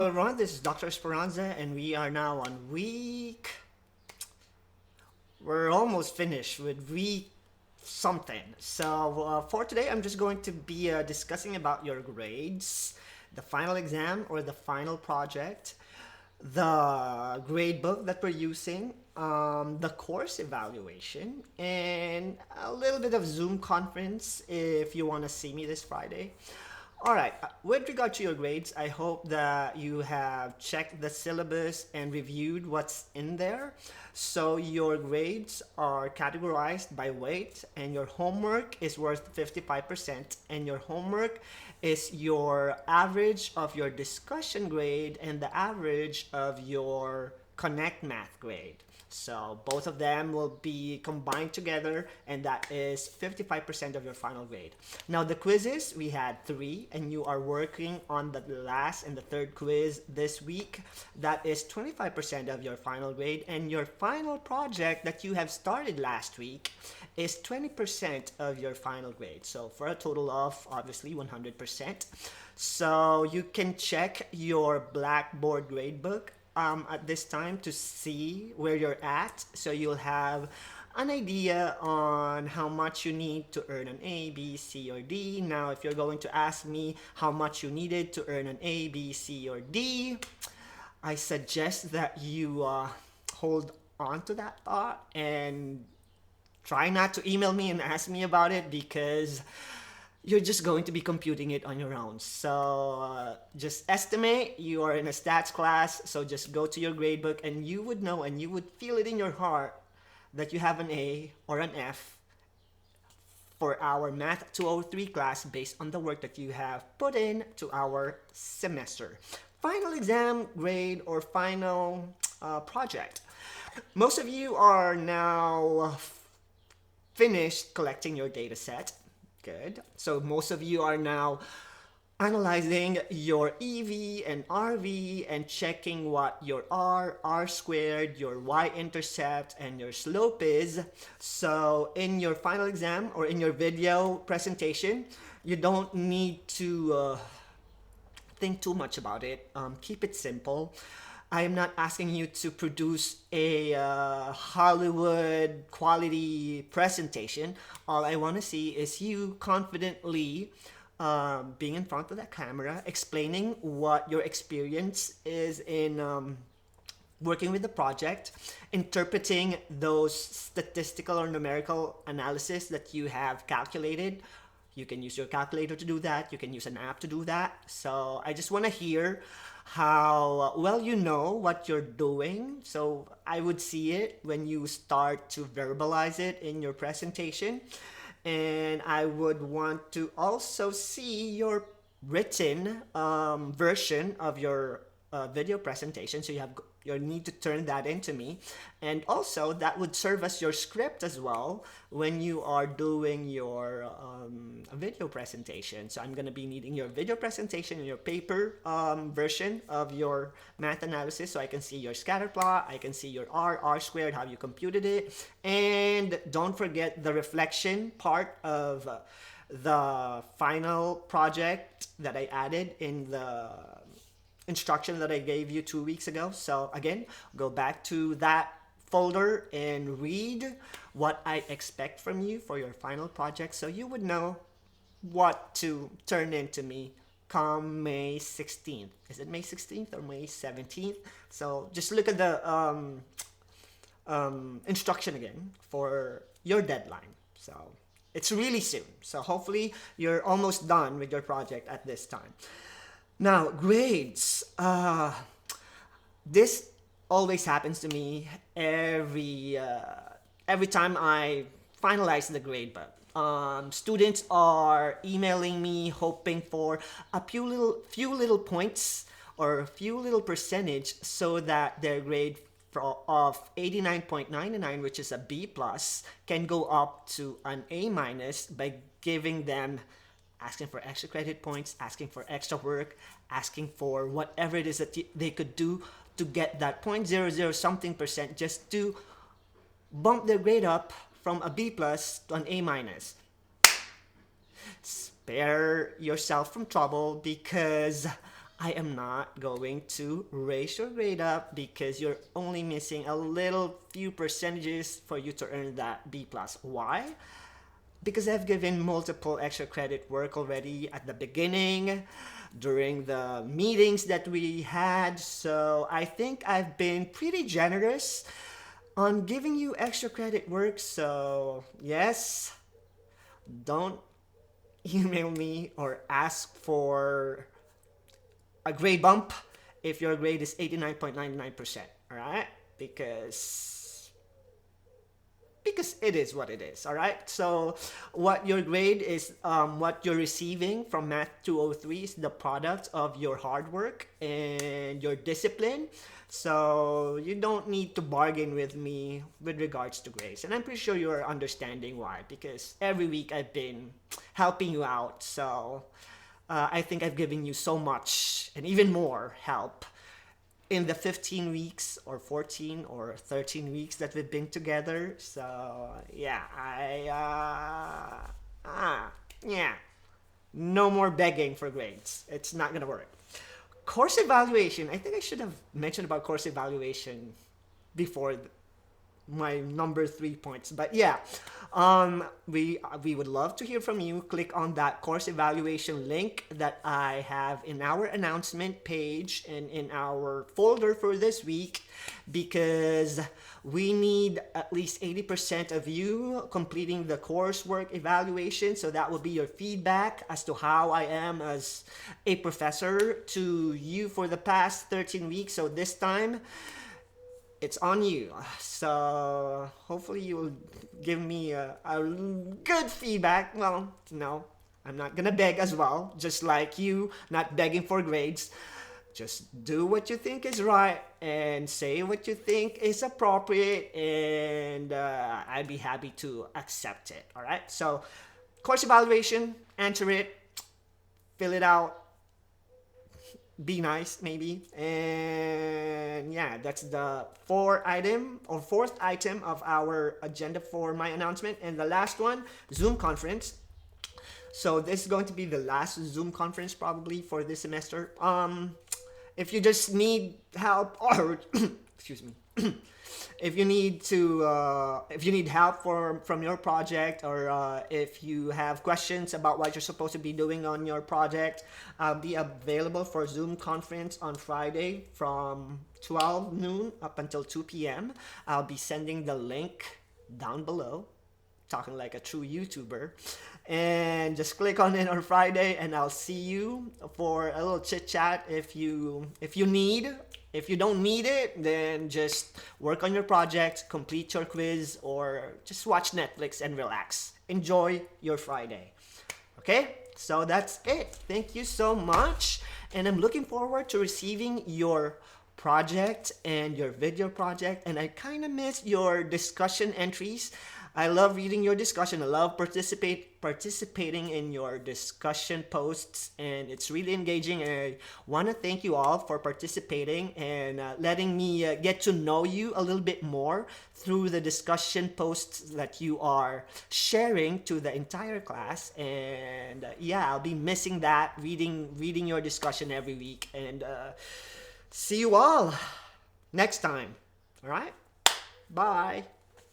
Everyone, this is Dr. Esperanza, and we are now on we're almost finished with week something. So for today, I'm just going to be discussing about your grades, the final exam or the final project, the grade book that we're using, the course evaluation, and a little bit of Zoom conference if you want to see me this Friday. All right, with regard to your grades, I hope that you have checked the syllabus and reviewed what's in there. So your grades are categorized by weight, and your homework is worth 55%, and your homework is your average of your discussion grade and the average of your Connect Math grade. So both of them will be combined together, and that is 55% of your final grade. Now the quizzes, we had 3, and you are working on the last and the third quiz this week. That is 25% of your final grade, and your final project that you have started last week is 20% of your final grade. So for a total of obviously 100%. So you can check your Blackboard gradebook at this time to see where you're at, so you'll have an idea on how much you need to earn an A, B, C, or D. Now, if you're going to ask me how much you needed to earn an A, B, C, or D, I suggest that you hold on to that thought and try not to email me and ask me about it, because you're just going to be computing it on your own. So just estimate. You are in a stats class, so just go to your gradebook and you would know and you would feel it in your heart that you have an A or an F for our Math 203 class based on the work that you have put in to our semester. Final exam grade or final project. Most of you are now finished collecting your data set. Good. So most of you are now analyzing your EV and RV and checking what your R squared, your y-intercept, and your slope is. So in your final exam or in your video presentation, you don't need to think too much about it. Keep it simple. I am not asking you to produce a Hollywood quality presentation. All I want to see is you confidently being in front of that camera, explaining what your experience is in working with the project, interpreting those statistical or numerical analysis that you have calculated. You can use your calculator to do that. You can use an app to do that. So I just want to hear how well you know what you're doing. So I would see it when you start to verbalize it in your presentation. And I would want to also see your written version of your video presentation. So you need to turn that into me, and also that would serve as your script as well when you are doing your video presentation. So I'm going to be needing your video presentation and your paper version of your math analysis, so I can see your scatter plot, I can see your R squared, how you computed it, and don't forget the reflection part of the final project that I added in the instruction that I gave you 2 weeks ago. So again, go back to that folder and read what I expect from you for your final project, so you would know what to turn into me come May 16th. Is it May 16th or May 17th? So just look at the instruction again for your deadline. So it's really soon. So hopefully you're almost done with your project at this time. Now, grades. This always happens to me every time I finalize the grade book. Students are emailing me hoping for a few little points or a few little percentage so that their grade of 89.99, which is a B plus, can go up to an A minus by giving them asking for extra credit points, asking for extra work, asking for whatever it is that they could do to get that 0.00 something percent just to bump their grade up from a B plus to an A minus. Spare yourself from trouble, because I am not going to raise your grade up because you're only missing a little few percentages for you to earn that B plus. Why? Because I've given multiple extra credit work already at the beginning, during the meetings that we had. So I think I've been pretty generous on giving you extra credit work. So yes, don't email me or ask for a grade bump if your grade is 89.99%. All right? Because it is what it is, all right? So what your grade is, what you're receiving from Math 203 is the product of your hard work and your discipline. So you don't need to bargain with me with regards to grades. And I'm pretty sure you're understanding why, because every week I've been helping you out. So I think I've given you so much and even more help in the 15 weeks or 14 or 13 weeks that we've been together. So yeah, yeah, no more begging for grades. It's not gonna work. Course evaluation. I think I should have mentioned about course evaluation before my number 3 points. But yeah, we would love to hear from you. Click on that course evaluation link that I have in our announcement page and in our folder for this week, because we need at least 80% of you completing the coursework evaluation. So that will be your feedback as to how I am as a professor to you for the past 13 weeks. So this time, it's on you. So hopefully you will give me a good feedback. Well, no, I'm not gonna beg as well, just like you, not begging for grades. Just do what you think is right and say what you think is appropriate, and I'd be happy to accept it. All right. So course evaluation, answer it, fill it out, be nice maybe, and yeah, that's the fourth item of our agenda for my announcement. And the last one, Zoom conference. So this is going to be the last Zoom conference probably for this semester. If you just need help or excuse me, if you need help from your project, or if you have questions about what you're supposed to be doing on your project, I'll be available for Zoom conference on Friday from 12 noon up until 2 p.m. I'll be sending the link down below, talking like a true YouTuber, and just click on it on Friday, and I'll see you for a little chit chat. If you need. If you don't need it, then just work on your project, complete your quiz, or just watch Netflix and relax. Enjoy your Friday. Okay? So that's it. Thank you so much. And I'm looking forward to receiving your project and your video project. And I kind of miss your discussion entries. I love reading your discussion. I love participating in your discussion posts, and it's really engaging. And I want to thank you all for participating and letting me get to know you a little bit more through the discussion posts that you are sharing to the entire class. And yeah, I'll be missing that, reading your discussion every week. And see you all next time. All right? Bye.